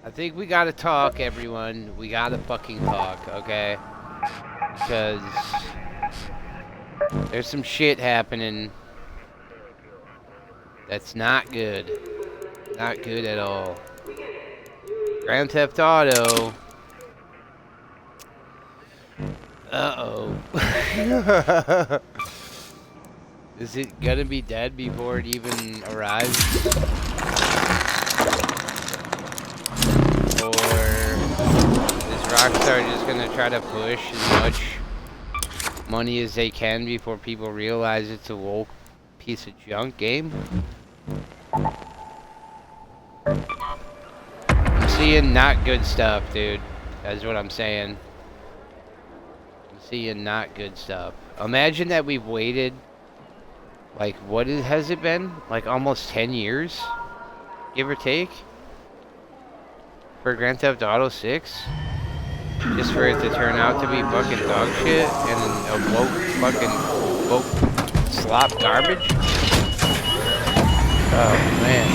I think we gotta talk, everyone. We gotta fucking talk, okay? Because there's some shit happening that's not good. Not good at all. Grand Theft Auto. Uh-oh. Is it gonna be dead before it even arrives? Or is Rockstar just gonna try to push as much money as they can before people realize it's a woke piece of junk game? I'm seeing not good stuff, dude. That's what I'm saying. I'm seeing not good stuff. Imagine that we've waited, like, has it been? Like almost 10 years? Give or take? For Grand Theft Auto 6? Just for it to turn out to be fucking dog shit and a woke slop garbage? Oh, man.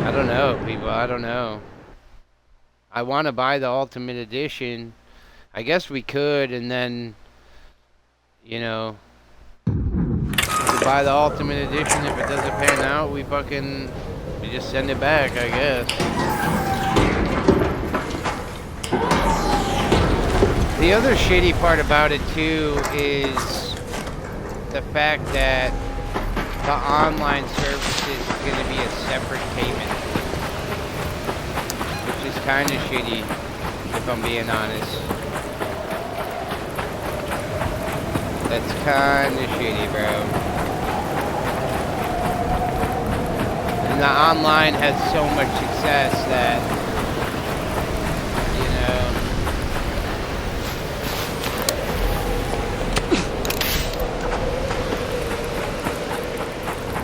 I don't know, people. I don't know. I want to buy the Ultimate Edition. I guess we could, and then, you know, to buy the Ultimate Edition. If it doesn't pan out, we just send it back, I guess. The other shitty part about it, too, is the fact that the online services is going to be a separate payment, which is kind of shitty, if I'm being honest. That's kind of shitty, bro. And the online has so much success that, you know,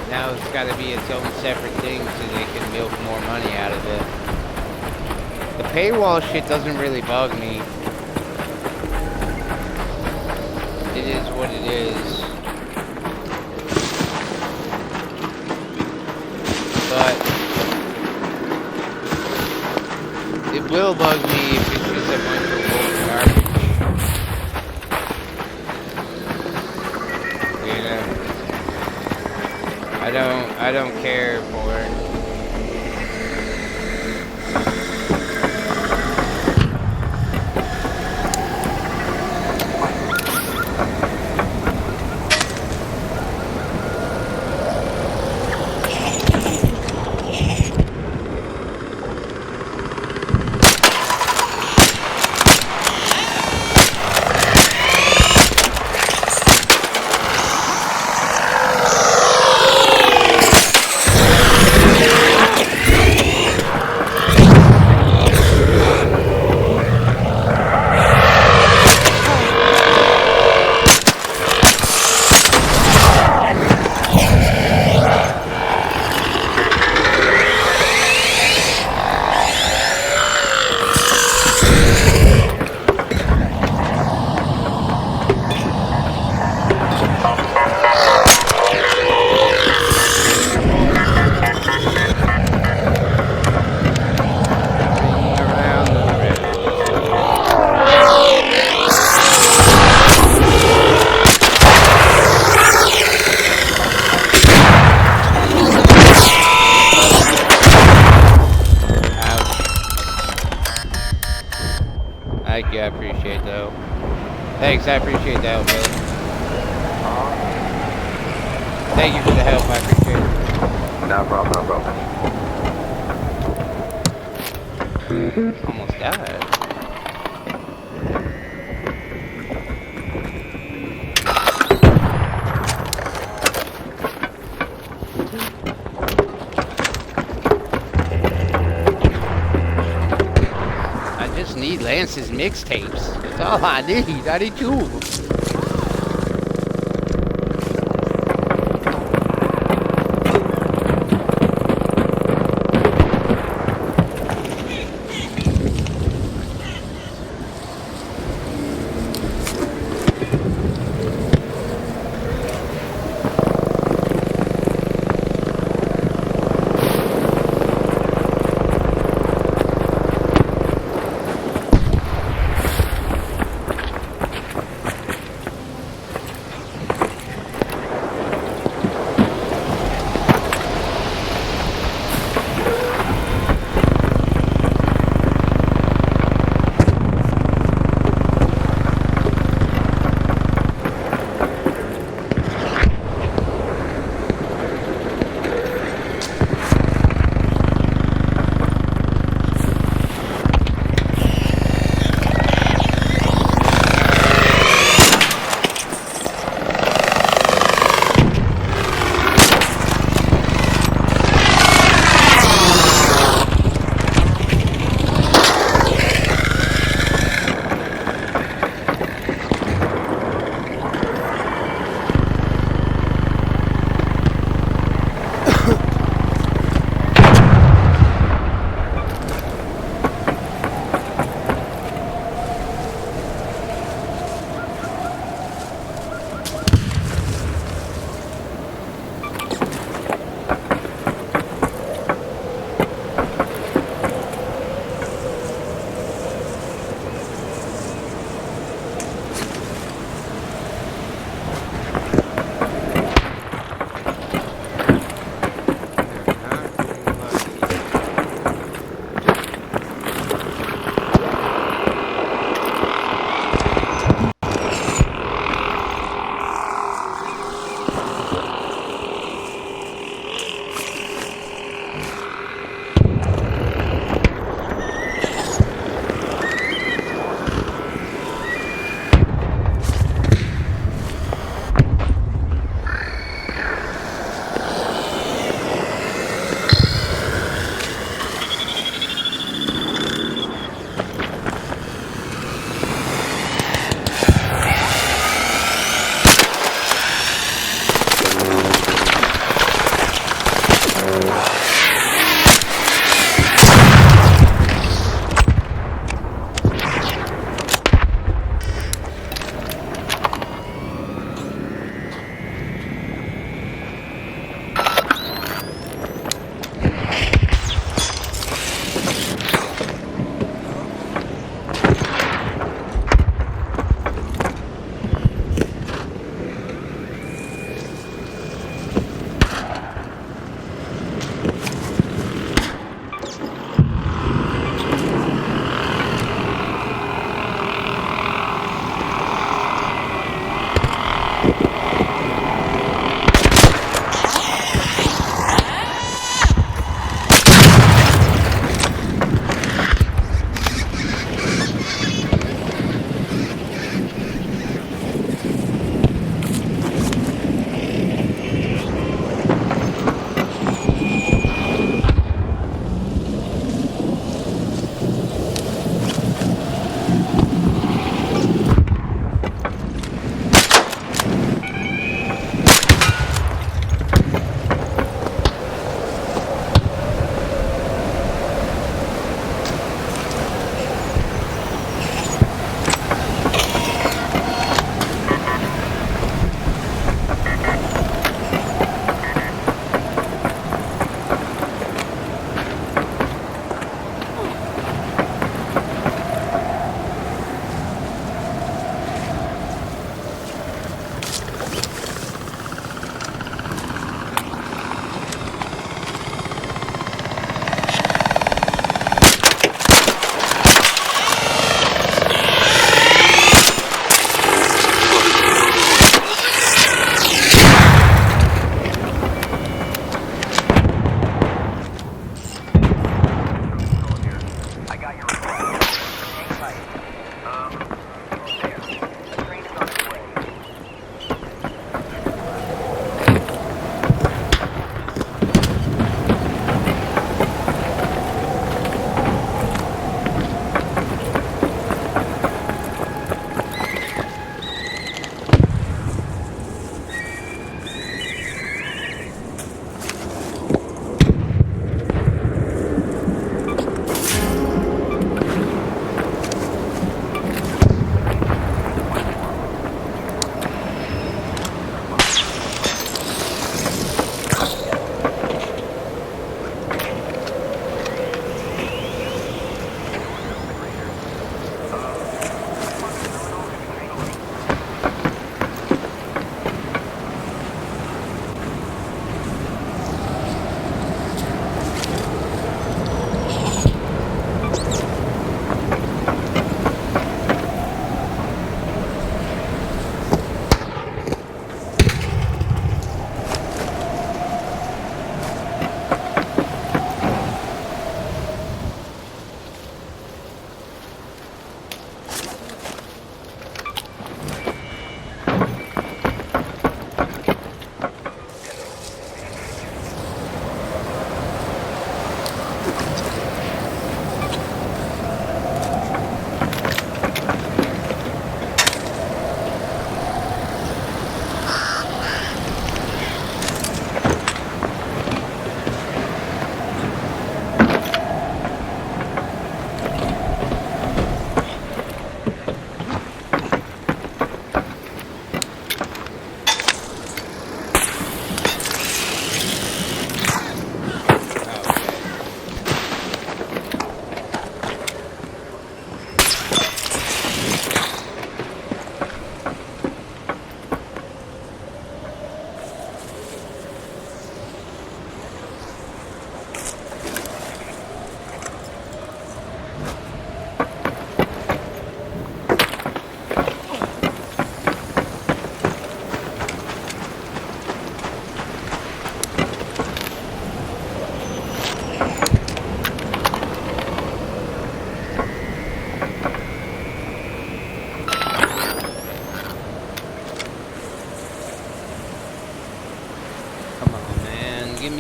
now it's got to be its own separate thing so they can milk more money out of it. The paywall shit doesn't really bug me. It is what it is. But it will bug me if it's just a bunch of old garbage. You know? I don't care for it. Thank you, I appreciate that. Thanks, I appreciate that help, brother. Thank you for the help, I appreciate it. No problem, no problem. Almost died. I just need Lance's mixtapes. That's all I need. I need two of them.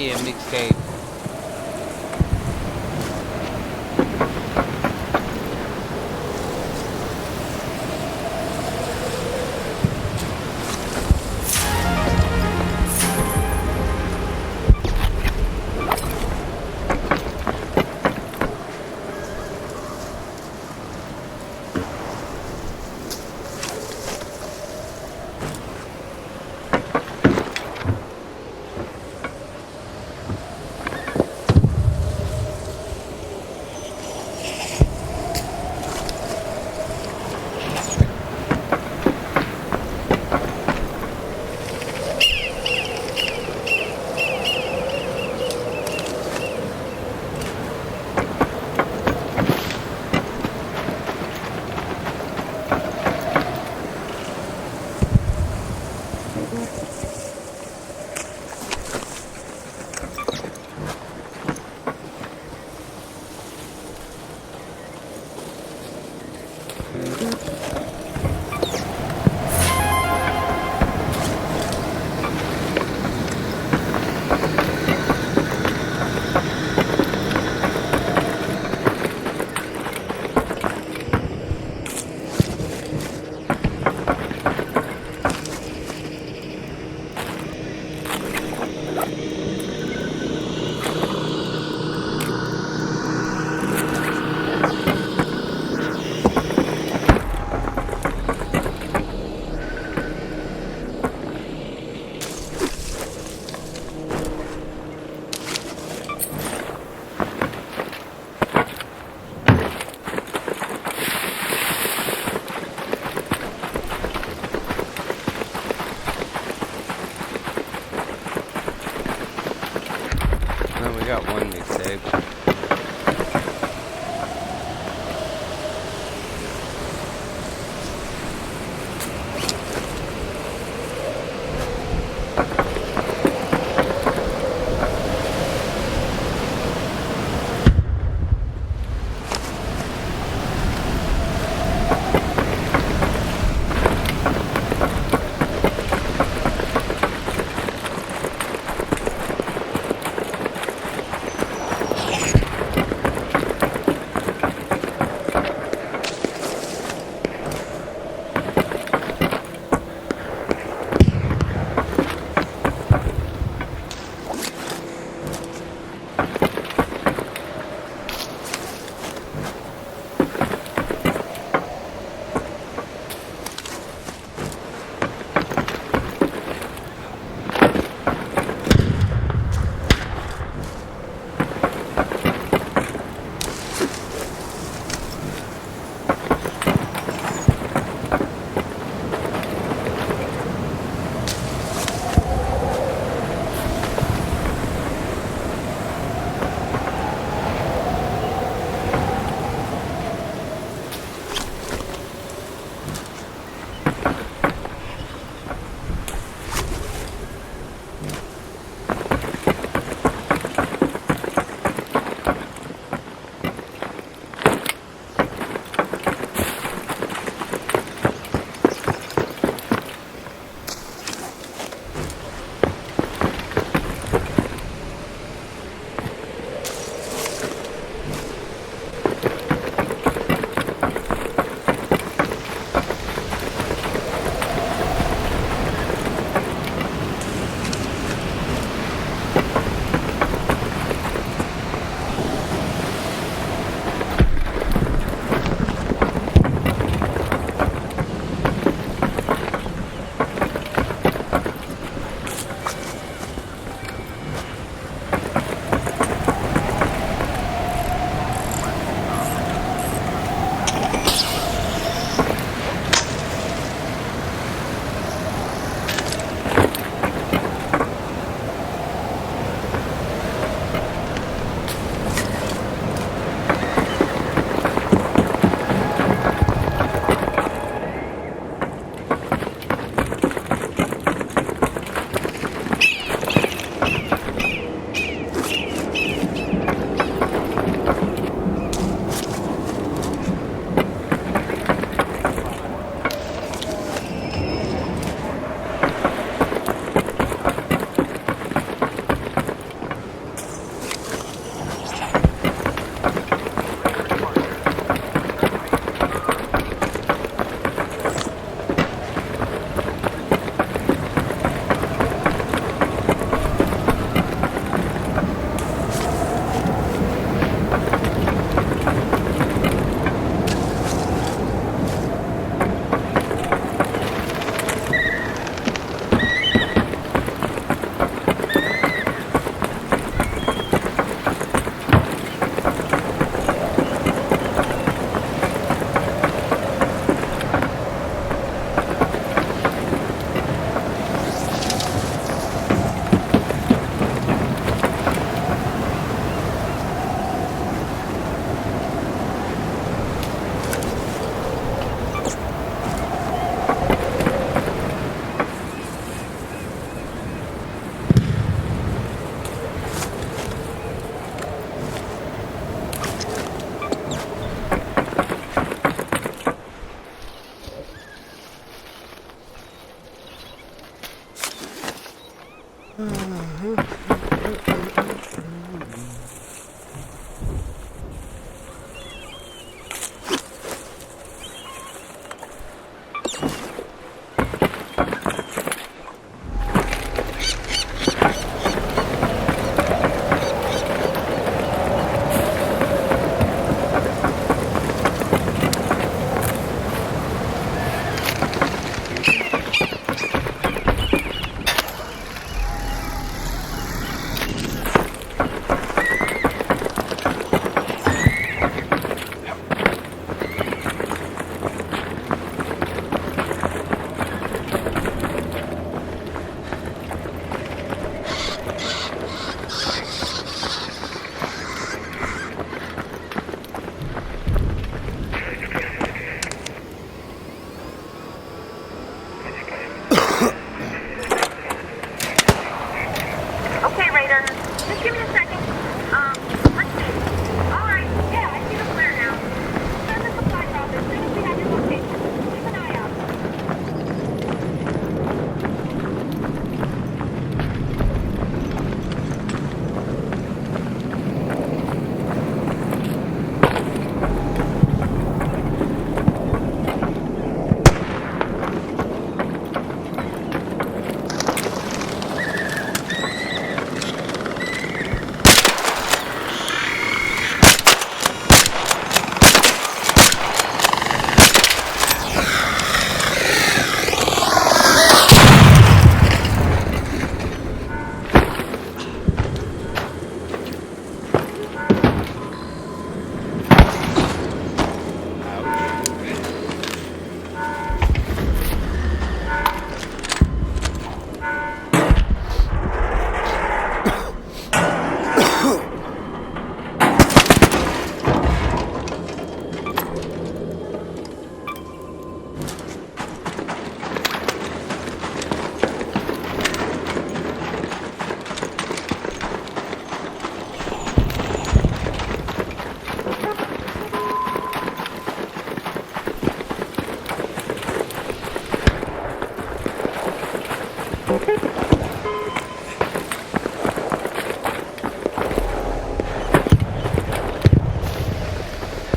you a mixtape.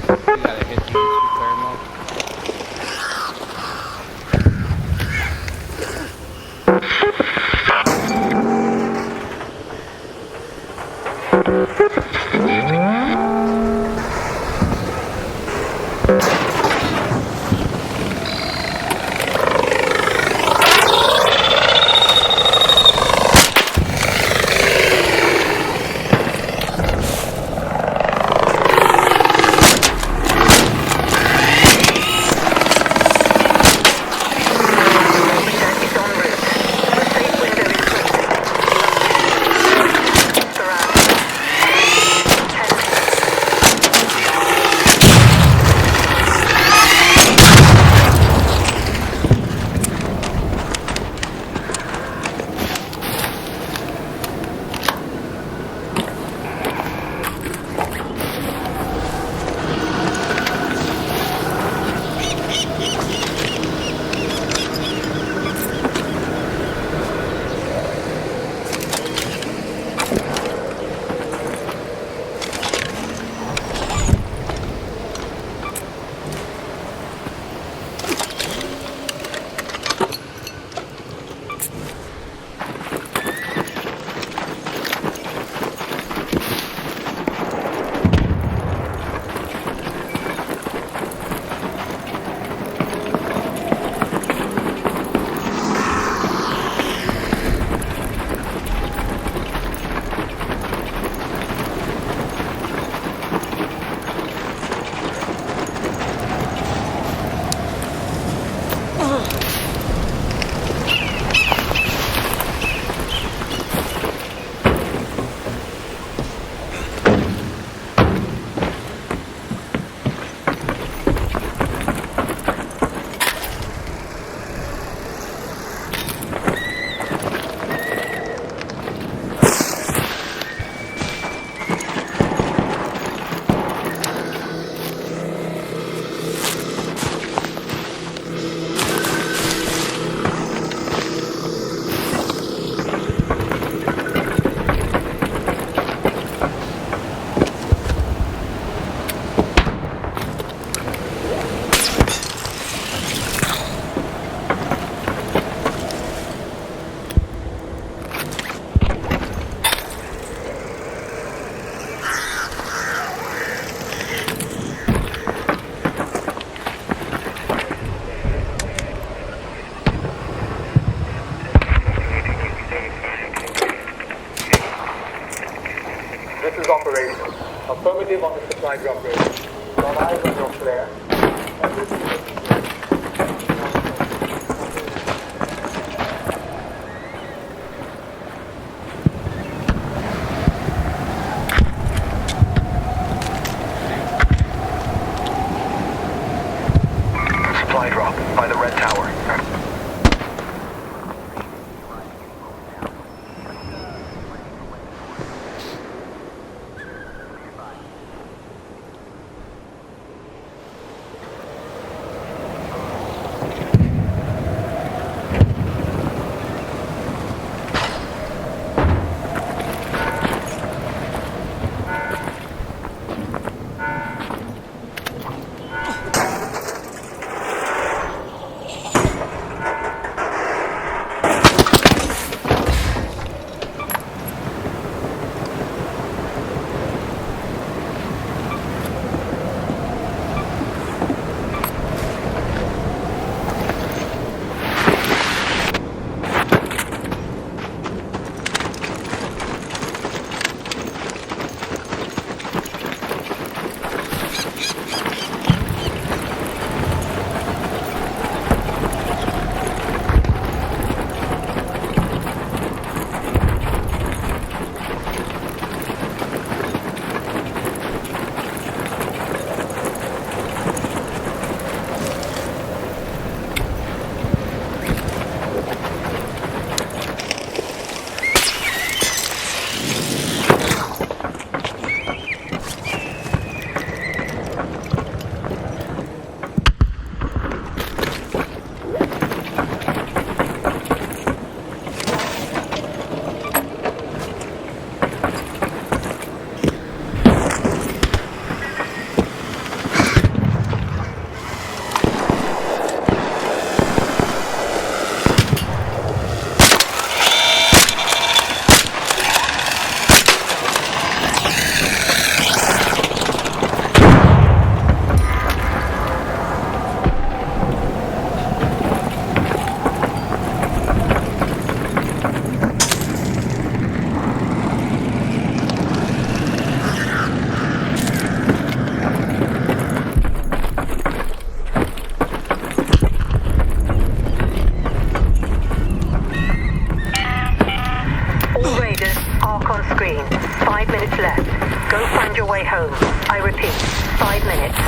We gotta hit the instant thermal. It's en route. The safe window is closing. Surround. 10 minutes. This is operational. Affirmative on the supply drop rate. Got eyes on your flare. Supply drop by the red tower. your way home. I repeat, 5 minutes.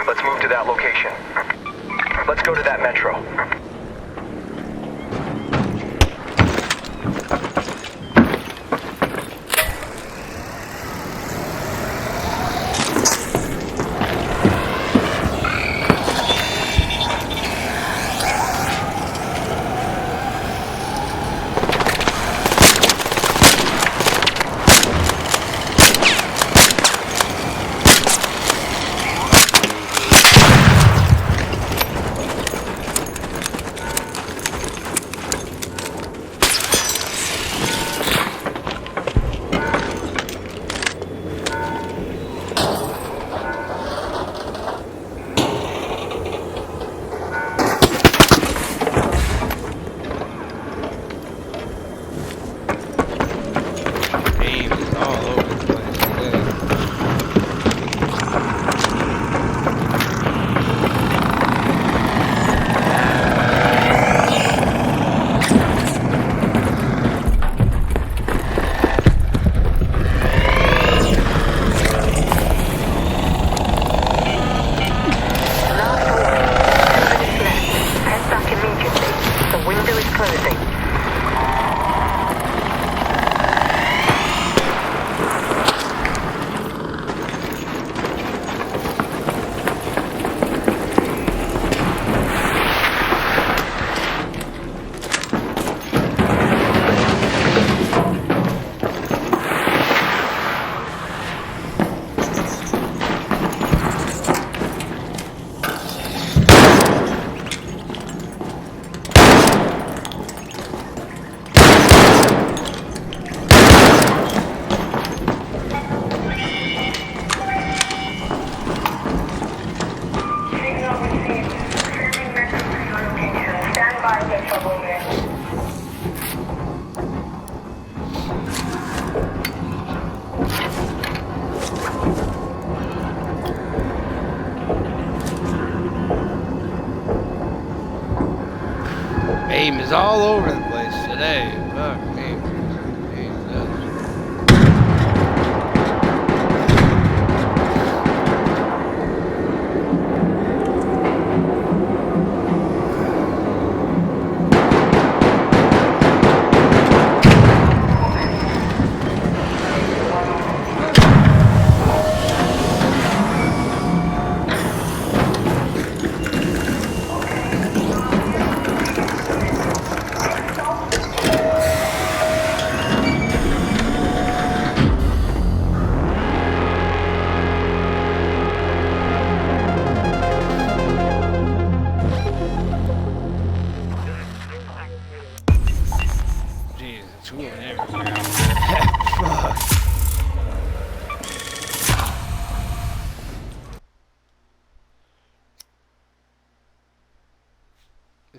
Let's move to that location. Let's go to that metro. Aim is all over the place today. Last warning. 10 minutes left. Head back immediately. The window is closing. Aim is all over the place today. Fuck me. Jesus. Jesus, it's going everywhere out there. Fuck.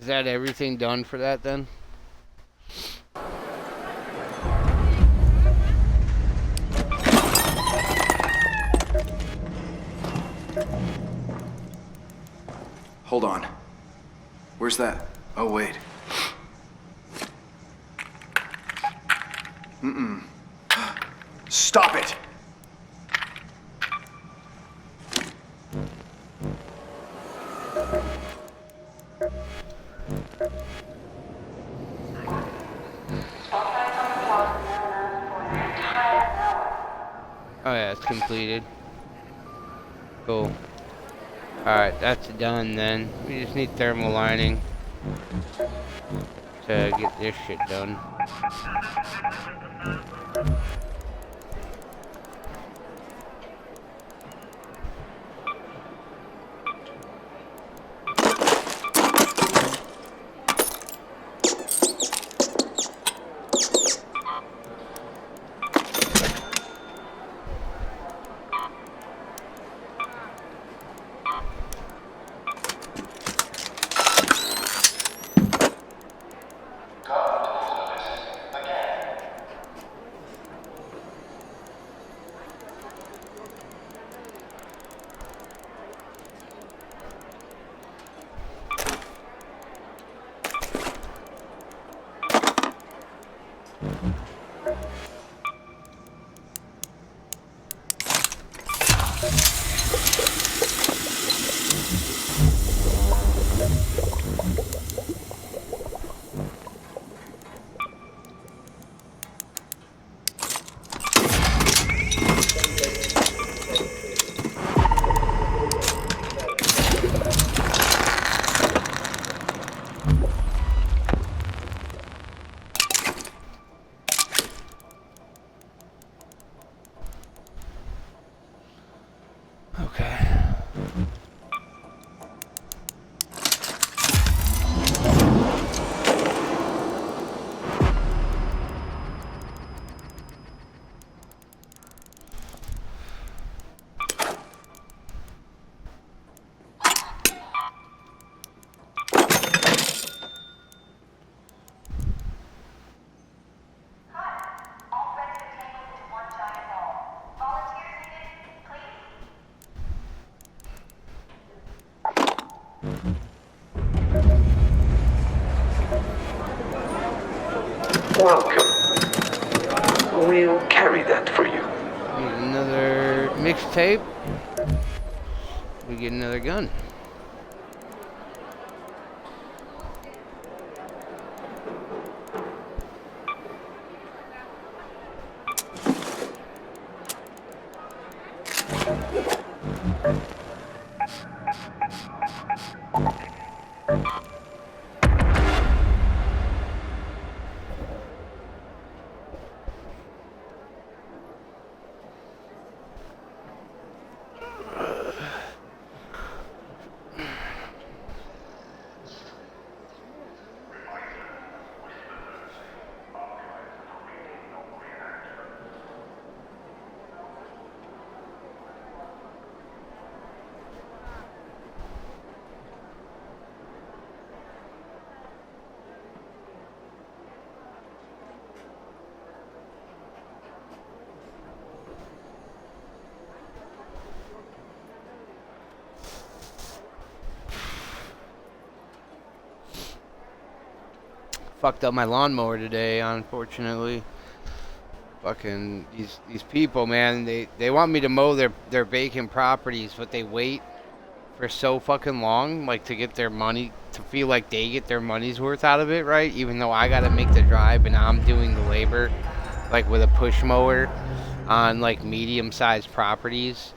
Is that everything done for that then? Hold on. Where's that? Oh, wait. Stop it! Oh yeah, it's completed. Cool. Alright, that's done then. We just need thermal lining to get this shit done. Okay. Welcome. We'll carry that for you. Need another mixtape. We get another gun. Fucked up my lawnmower today, unfortunately. Fucking these people, man, they want me to mow their vacant properties, but they wait for so fucking long, like, to get their money, to feel like they get their money's worth out of it, right? Even though I gotta make the drive and I'm doing the labor, like with a push mower on like medium-sized properties.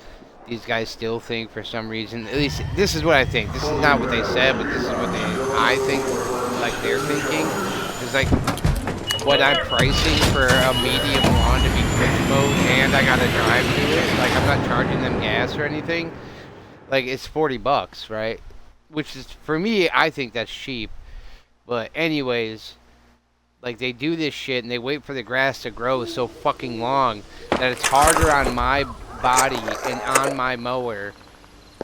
These guys still think, for some reason, at least this is what I think. This is not what they said, but this is what I think, like they're thinking. It's like what I'm pricing for a medium lawn to be push mowed, and I gotta drive to it. Like, I'm not charging them gas or anything. Like, it's $40, right? Which is, for me, I think that's cheap. But anyways, like, they do this shit and they wait for the grass to grow so fucking long that it's harder on my body and on my mower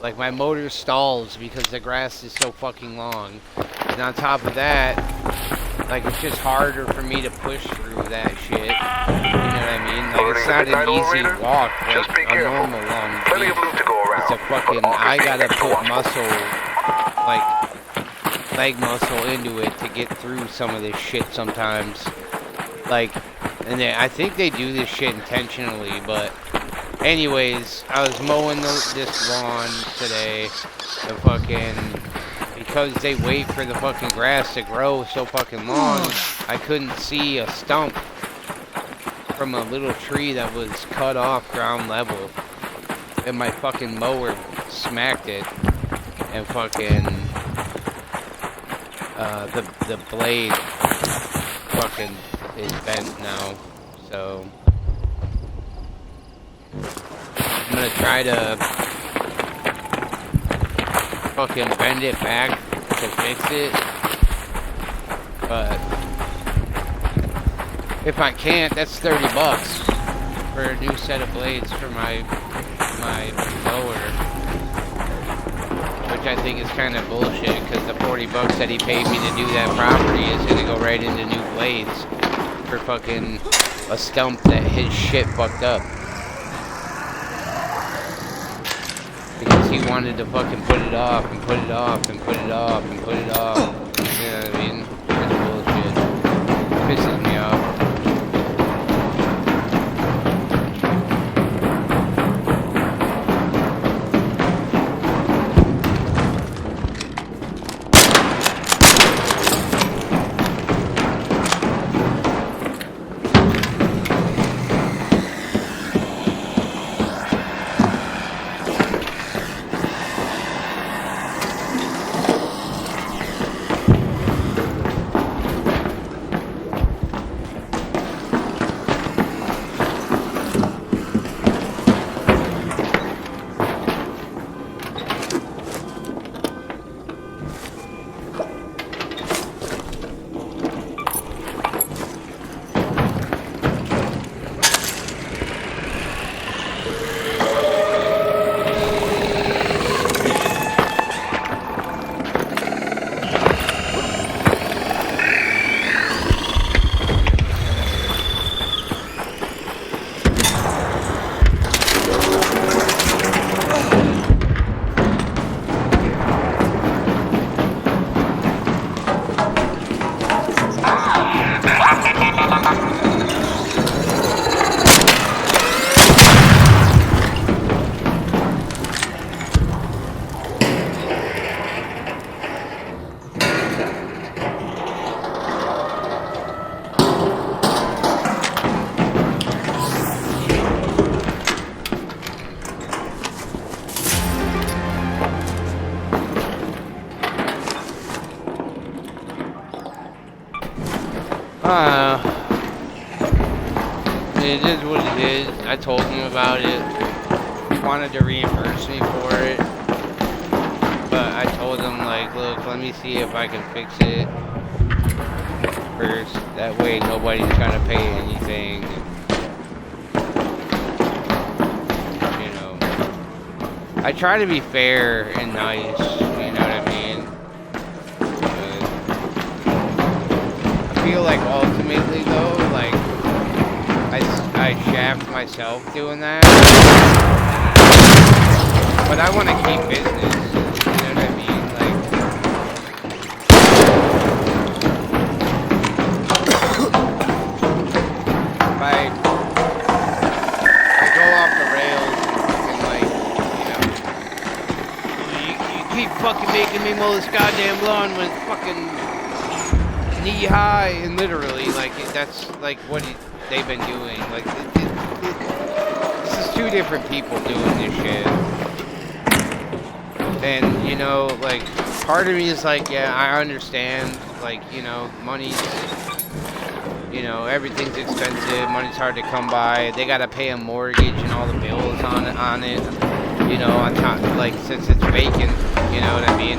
Like my motor stalls because the grass is so fucking long. And on top of that, like it's just harder for me to push through that shit. You know what I mean? Like it's not an easy walk Just be like a careful. normal long Plenty of beat. loot to go around. It's a fucking, but also I gotta dangerous to put watch. muscle, like leg muscle into it to get through some of this shit sometimes. Like, and I think they do this shit intentionally, but anyways, I was mowing this lawn today, and fucking, because they wait for the fucking grass to grow so fucking long, I couldn't see a stump from a little tree that was cut off ground level, and my fucking mower smacked it, and fucking, the blade fucking is bent now, so I'm gonna try to fucking bend it back to fix it, but if I can't, that's $30 for a new set of blades for my mower, which I think is kind of bullshit because the $40 that he paid me to do that property is gonna go right into new blades for fucking a stump that his shit fucked up. Because he wanted to fucking put it off and put it off and put it off and put it off. You know what I mean? It's bullshit. Pisses me off. It is what it is. I told him about it. He wanted to reimburse me for it. But I told him, like, look, let me see if I can fix it first. That way nobody's trying to pay anything. You know. I try to be fair and nice, you know what I mean? But I feel like ultimately, though, like, I shaft myself doing that. But I want to keep business, you know what I mean? Like, if I go off the rails and, like, you know, you keep fucking making me mow this goddamn lawn when it's fucking knee high, and literally, like, that's like what they've been doing. Like, this is two different people doing this shit. And, you know, like, part of me is like, yeah, I understand, like, you know, money's, you know, everything's expensive, money's hard to come by, they gotta pay a mortgage and all the bills on it, you know, on top, like, since it's vacant, you know what I mean?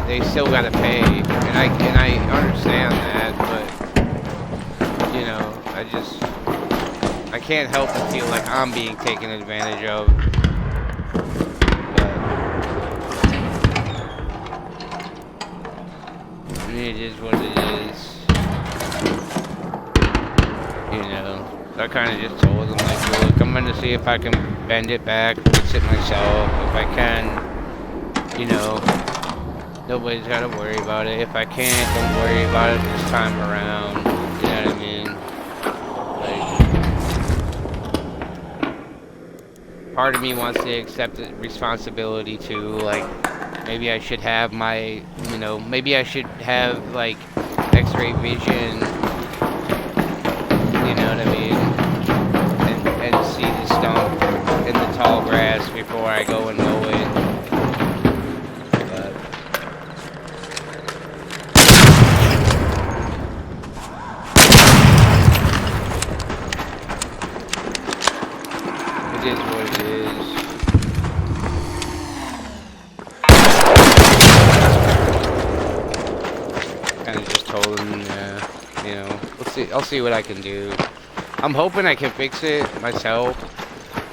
They still gotta pay, and I understand that, but, you know, I can't help but feel like I'm being taken advantage of. mean, it is what it is. You know, so I kind of just told him, like, look, I'm gonna see if I can bend it back, fix it myself. If I can, you know, nobody's gotta worry about it. If I can't, don't worry about it this time around. You know what I mean? Like, part of me wants to accept the responsibility too. Like, maybe I should have my, you know, maybe I should have like X-ray vision. You know what I mean? And see the stump in the tall grass before I go and mow it. But it is what it is. Kind of just told him, you know, I'll see what I can do. I'm hoping I can fix it myself.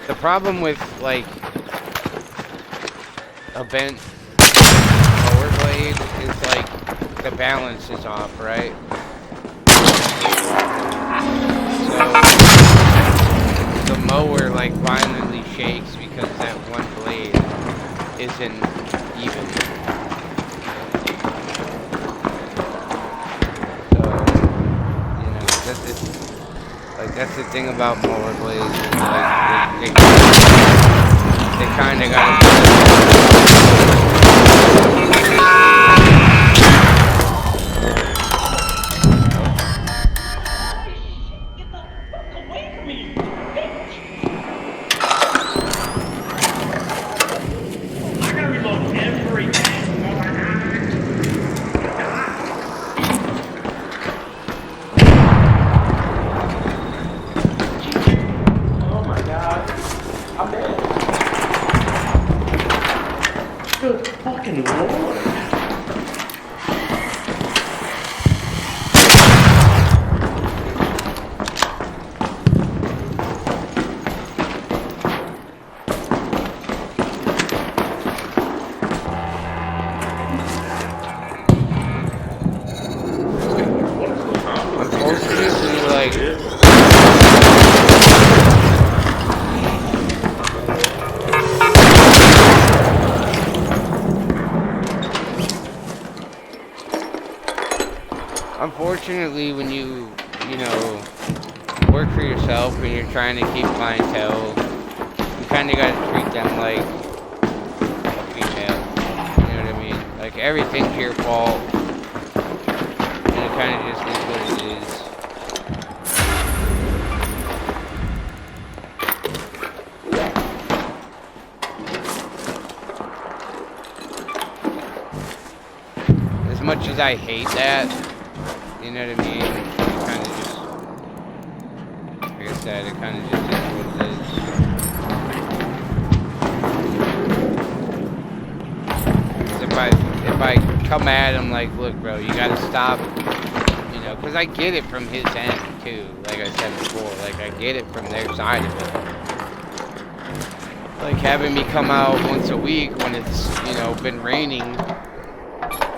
The problem with like a bent mower blade is like the balance is off, right? So the mower like violently shakes because that one blade isn't even. So, you know, that's the thing about mower blades. Is like they kind of got unfortunately, when you know, work for yourself and you're trying to keep clientele, you kind of got to treat them like a female. You know what I mean? Like, everything's your fault. And it kind of just is what it is. As much as I hate that, you know what I mean? It kind of just, like I said, it kind of just is what it is. If I come at him like, look, bro, you gotta stop, you know, because I get it from his end too. Like I said before, like I get it from their side of it. Like having me come out once a week when it's, you know, been raining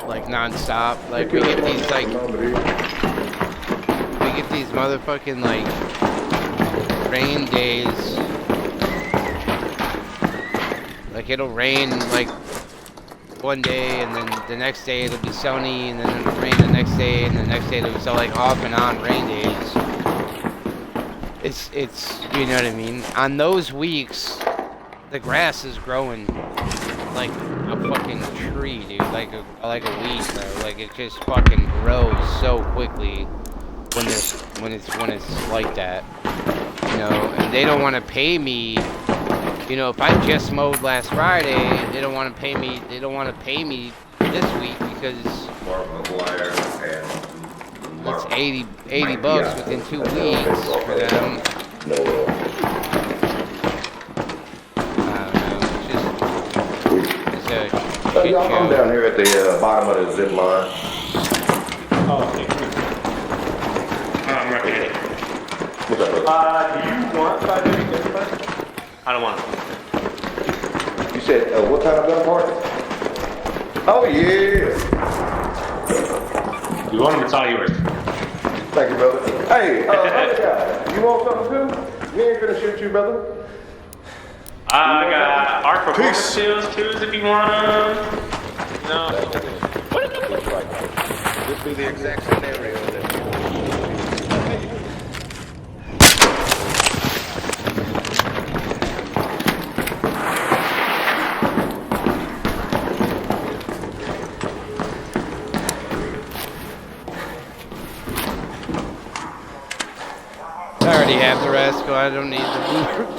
like non-stop. Like we get these motherfucking like rain days. Like it'll rain like one day and then the next day it'll be sunny and then it'll rain the next day and the next day it'll be so like off and on rain days. It's you know what I mean? On those weeks the grass is growing like a fucking tree, dude, like a weed, bro. Like it just fucking grows so quickly when it's like that, you know. And they don't want to pay me, you know. If I just mowed last Friday, they don't want to pay me. They don't want to pay me this week because it's 80 bucks within 2 weeks for them. I'm down here at the bottom of the zip line. Oh, okay. I'm right here. What's up, brother? Do you want 5 minutes? I don't want it. You said, what kind of gun part? Oh, yeah. You want them? It's all yours. Thank you, brother. Hey, other guy, you want something too? We ain't gonna shoot you, brother. I got art performance tools if you want them. No. This be the exact scenario that I already have the rest, so I don't need the blue.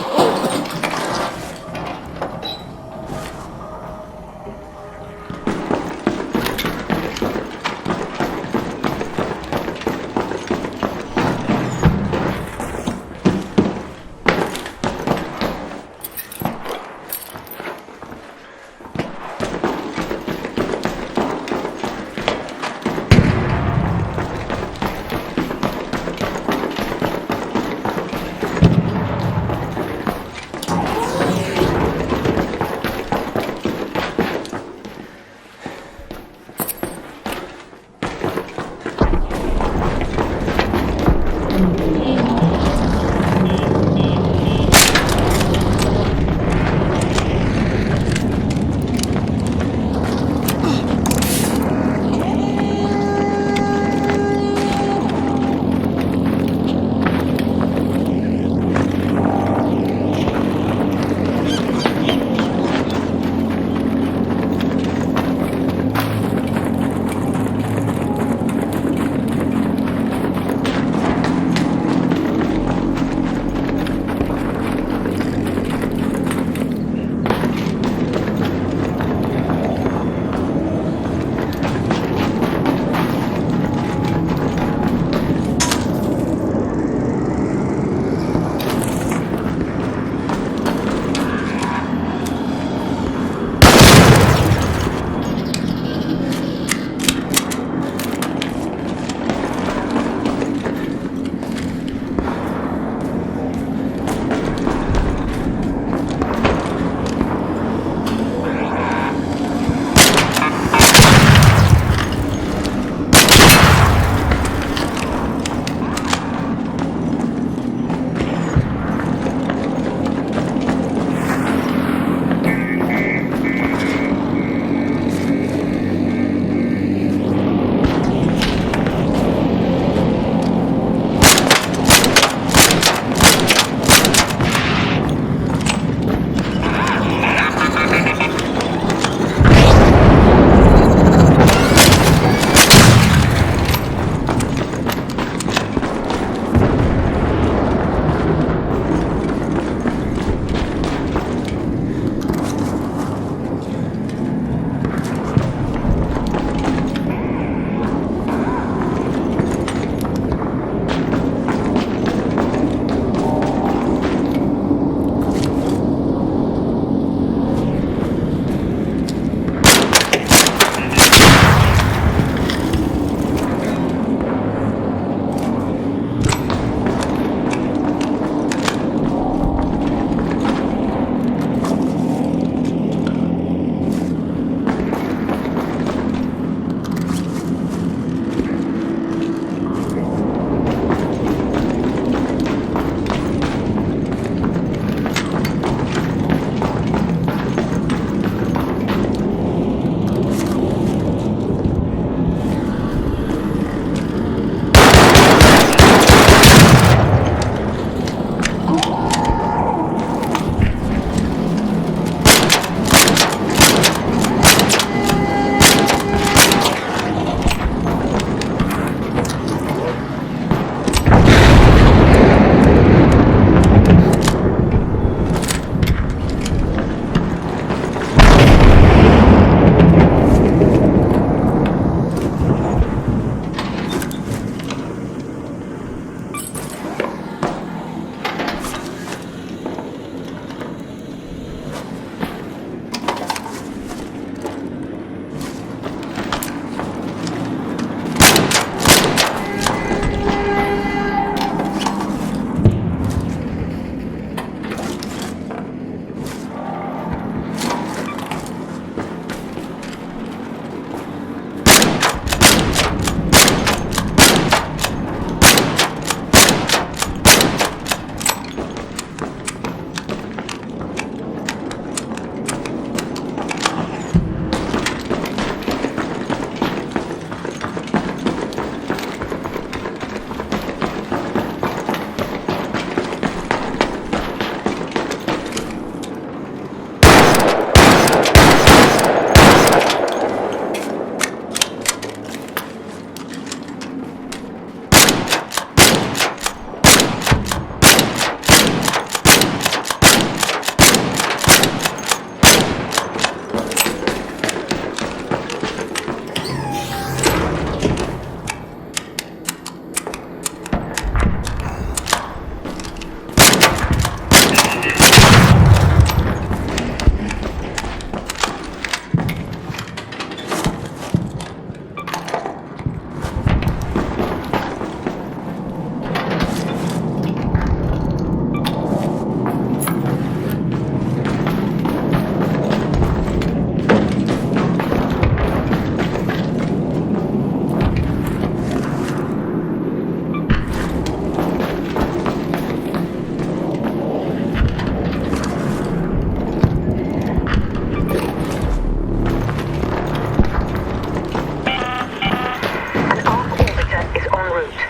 An arc orbiter is en route.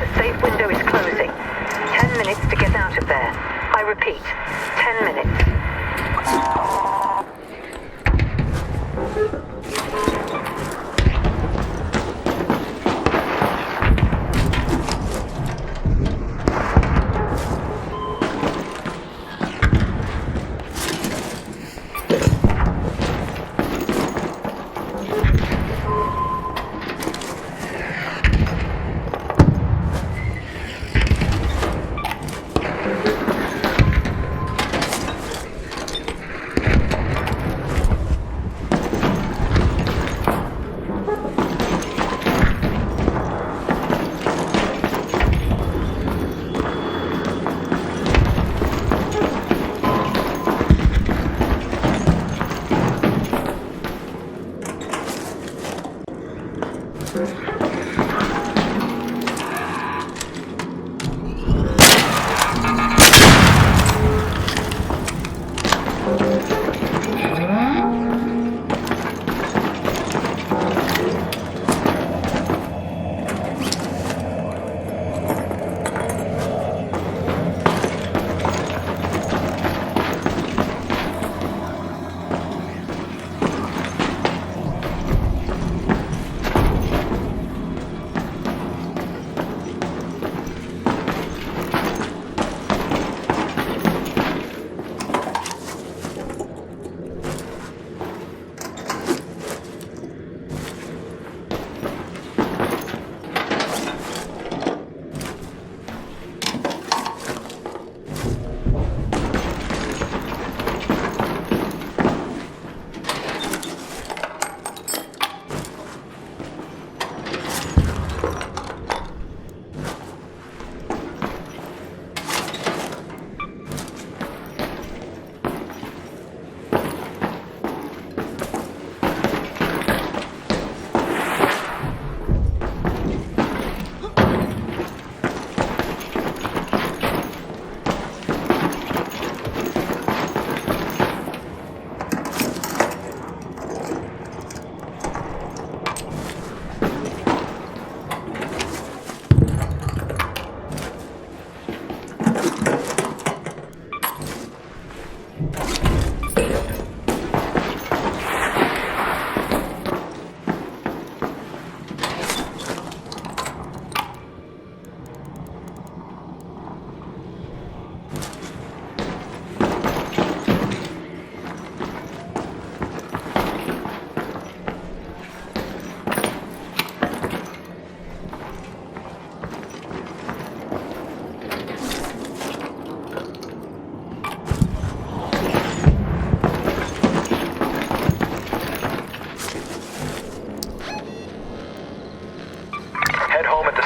The safe window is closing. 10 minutes to get out of there. I repeat, 10 minutes.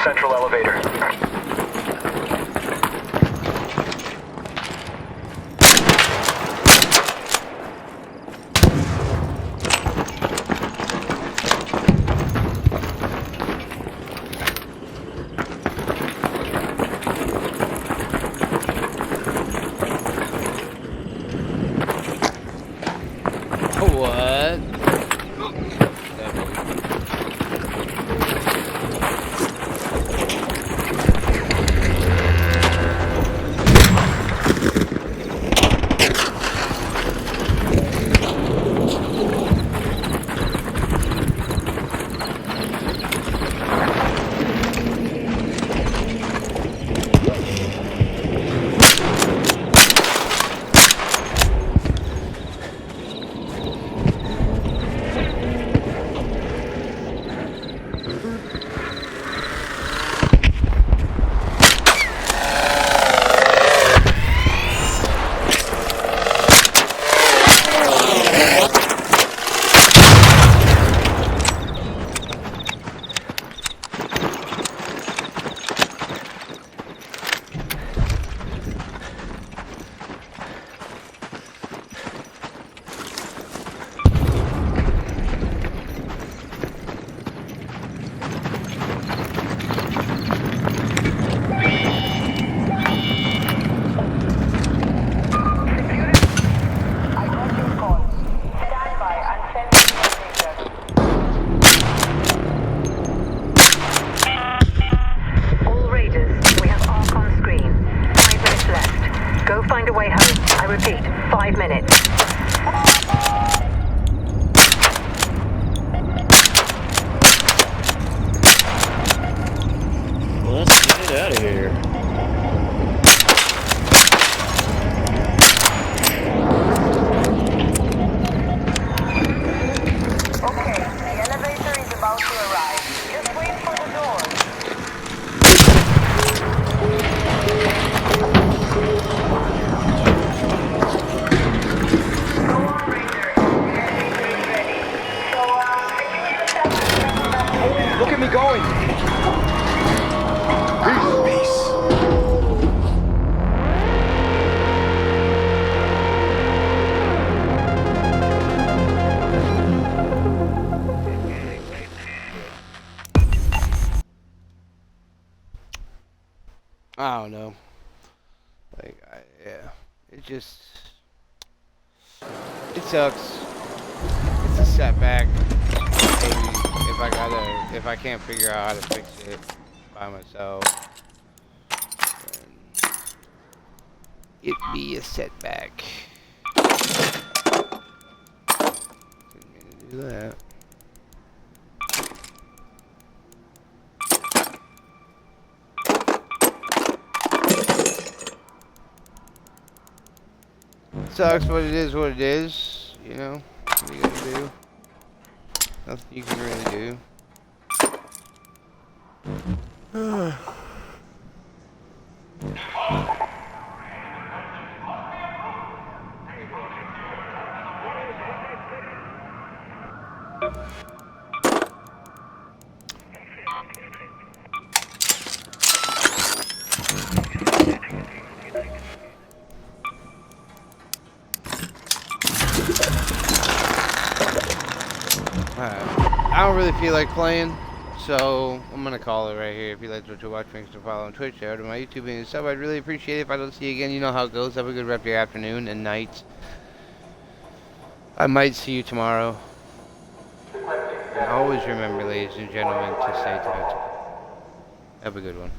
central elevator. What? I don't know. Like, yeah, it just, it sucks. It's a setback. Maybe if I can't figure out how to fix it by myself, then it be a setback. Didn't mean to do that. Sucks, but it is what it is, you know? What are you gonna do? Nothing you can really do. I don't really feel like playing, so I'm gonna call it right here. If you like what you watch, make sure to follow on Twitch, share to my YouTube and sub. I'd really appreciate it if I don't see you again. You know how it goes. Have a good rest of your afternoon and night. I might see you tomorrow. And always remember, ladies and gentlemen, to stay tight. Have a good one.